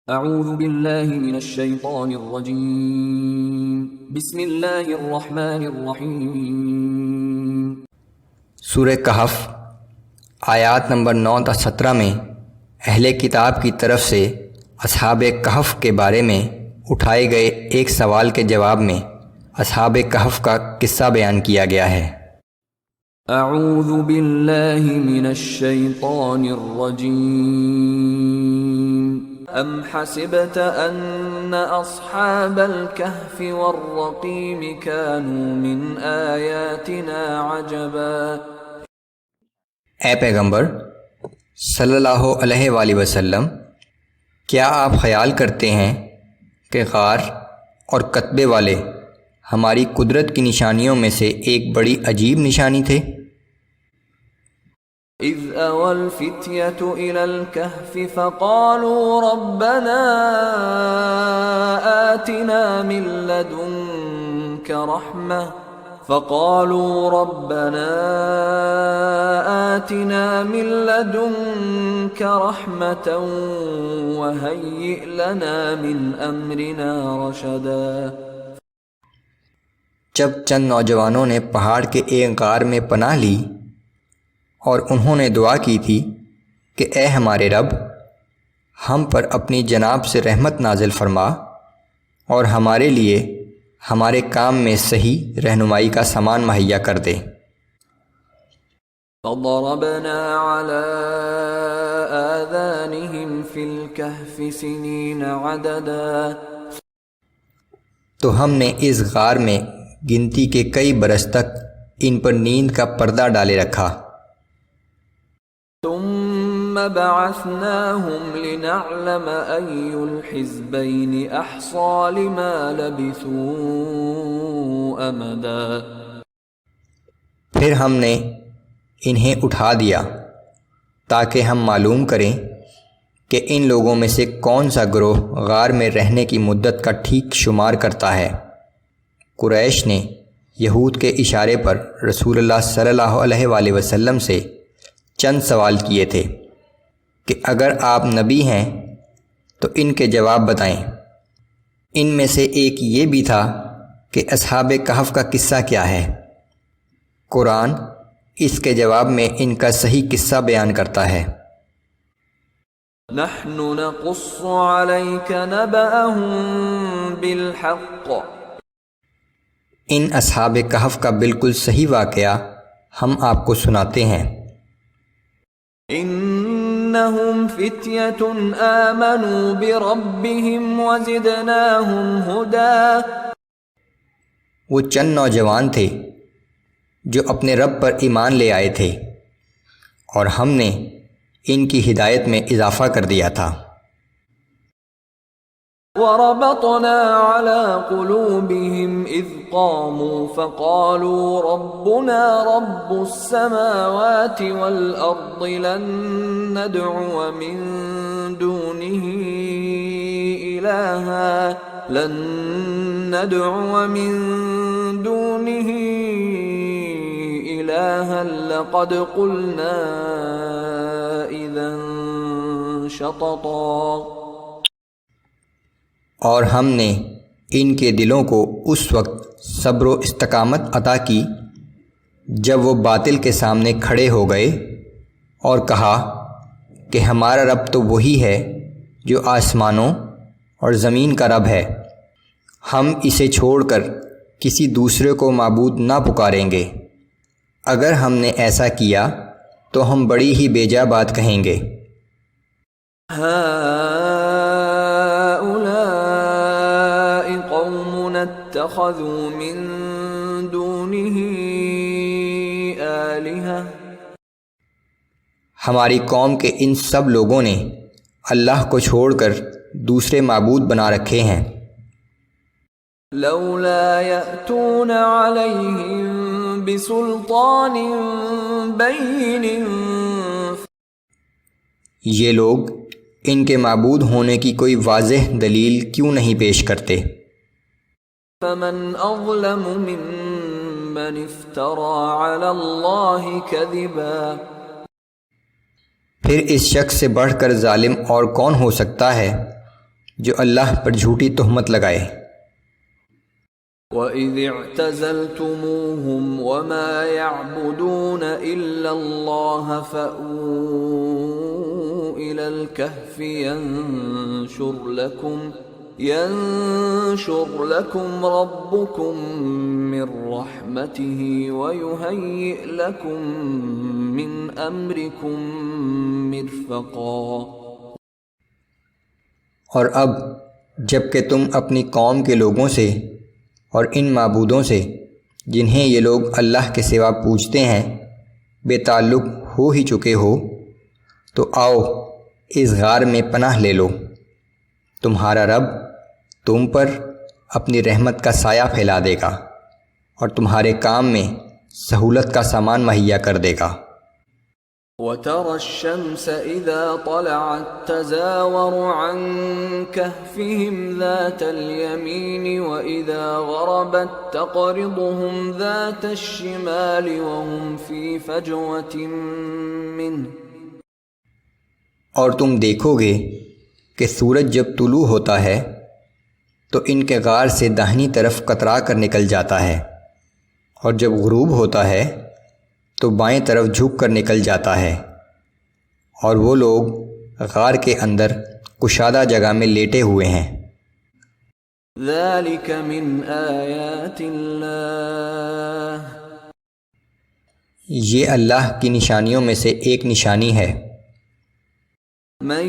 اعوذ باللہ من الشیطان الرجیم بسم اللہ الرحمن الرحیم۔ سورہ کہف آیات نمبر 9 تا 17 میں اہل کتاب کی طرف سے اصحاب کہف کے بارے میں اٹھائے گئے ایک سوال کے جواب میں اصحاب کہف کا قصہ بیان کیا گیا ہے۔ اعوذ باللہ من الشیطان الرجیم۔ ام حسبت ان اصحاب الكهف والرقیم كانوا من آیاتنا عجبا۔ اے پیغمبر صلی اللہ علیہ وآلہ وسلم، کیا آپ خیال کرتے ہیں کہ غار اور کتبے والے ہماری قدرت کی نشانیوں میں سے ایک بڑی عجیب نشانی تھے؟ اذ اوى الفتية الى الكهف فقالوا ربنا آتنا من لدنك رحمة وهيئ لنا من امرنا رشدا۔ جب چند نوجوانوں نے پہاڑ کے ایک غار میں پناہ لی اور انہوں نے دعا کی تھی کہ اے ہمارے رب، ہم پر اپنی جناب سے رحمت نازل فرما اور ہمارے لیے ہمارے کام میں صحیح رہنمائی کا سامان مہیا کر دے۔ فضربنا على آذانهم في الكهف سنين عددا۔ تو ہم نے اس غار میں گنتی کے کئی برس تک ان پر نیند کا پردہ ڈالے رکھا۔ ثم بعثناهم لنعلم أي الحزبين أحصى لما لبثوا أمدا۔ پھر ہم نے انہیں اٹھا دیا تاکہ ہم معلوم کریں کہ ان لوگوں میں سے کون سا گروہ غار میں رہنے کی مدت کا ٹھیک شمار کرتا ہے۔ قریش نے یہود کے اشارے پر رسول اللہ صلی اللہ علیہ وآلہ وسلم سے چند سوال کیے تھے کہ اگر آپ نبی ہیں تو ان کے جواب بتائیں۔ ان میں سے ایک یہ بھی تھا کہ اصحاب کہف کا قصہ کیا ہے۔ قرآن اس کے جواب میں ان کا صحیح قصہ بیان کرتا ہے۔ نحن نقص عليك نبأهم بالحق۔ ان اصحاب کہف کا بالکل صحیح واقعہ ہم آپ کو سناتے ہیں۔ انہم فتیۃ آمنوا بربہم وزدناہم ہدا۔ وہ چند نوجوان تھے جو اپنے رب پر ایمان لے آئے تھے اور ہم نے ان کی ہدایت میں اضافہ کر دیا تھا۔ وربطنا على قلوبهم اذ قاموا فقالوا ربنا رب السماوات والارض لن ندعو من دونه إلها لقد قلنا اذا شططا۔ اور ہم نے ان کے دلوں کو اس وقت صبر و استقامت عطا کی جب وہ باطل کے سامنے کھڑے ہو گئے اور کہا کہ ہمارا رب تو وہی ہے جو آسمانوں اور زمین کا رب ہے، ہم اسے چھوڑ کر کسی دوسرے کو معبود نہ پکاریں گے۔ اگر ہم نے ایسا کیا تو ہم بڑی ہی بیجا بات کہیں گے۔ اتخذوا من دونه آلہہ۔ ہماری قوم کے ان سب لوگوں نے اللہ کو چھوڑ کر دوسرے معبود بنا رکھے ہیں۔ لولا یأتون علیہم بسلطان بین۔ یہ لوگ ان کے معبود ہونے کی کوئی واضح دلیل کیوں نہیں پیش کرتے؟ فمن اظلم ممن افترى على اللہ کذبا۔ پھر اس شخص سے بڑھ کر ظالم اور کون ہو سکتا ہے جو اللہ پر جھوٹی تہمت لگائے۔ وَإِذِ اعْتَزَلْتُمُوهُمْ وَمَا يَعْبُدُونَ إِلَّا اللَّهَ فَأْوُوا إِلَى الْكَهْفِ يَنشُرْ لَكُمْ رَبُّكُمْ مِنْ رَحْمَتِهِ وَيُهَيِّئْ لَكُمْ مِنْ أَمْرِكُمْ مِرْفَقًا۔ اور اب جب کہ تم اپنی قوم کے لوگوں سے اور ان معبودوں سے جنہیں یہ لوگ اللہ کے سوا پوجتے ہیں بے تعلق ہو ہی چکے ہو، تو آؤ اس غار میں پناہ لے لو، تمہارا رب تم پر اپنی رحمت کا سایہ پھیلا دے گا اور تمہارے کام میں سہولت کا سامان مہیا کر دے گا۔ وَتَرَى الشَّمْسَ إِذَا طَلَعَتْ تَزَاوَرُ عَنْ كَهْفِهِمْ ذَاتَ الْيَمِينِ وَإِذَا غَرَبَتْ تَقْرِضُهُمْ ذَاتَ الشِّمَالِ وَهُمْ فِي فَجْوَةٍ مِّنْهُ۔ اور تم دیکھو گے کہ سورج جب طلوع ہوتا ہے تو ان کے غار سے داہنی طرف کترا کر نکل جاتا ہے، اور جب غروب ہوتا ہے تو بائیں طرف جھک کر نکل جاتا ہے، اور وہ لوگ غار کے اندر کشادہ جگہ میں لیٹے ہوئے ہیں۔ ذَلِكَ مِنْ آیَاتِ اللَّهِ، یہ اللہ کی نشانیوں میں سے ایک نشانی ہے۔ مَن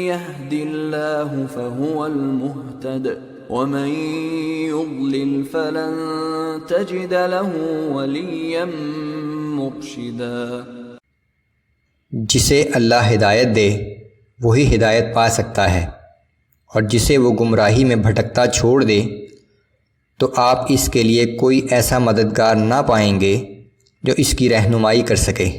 يَهْدِ اللَّهُ فَهُوَ الْمُهْتَدِ وَمَن يُضْلِلْ فَلَن تَجِدَ لَهُ وَلِيًّا مُرْشِدًا۔ جسے اللہ ہدایت دے وہی ہدایت پا سکتا ہے، اور جسے وہ گمراہی میں بھٹکتا چھوڑ دے تو آپ اس کے لیے کوئی ایسا مددگار نہ پائیں گے جو اس کی رہنمائی کر سکے۔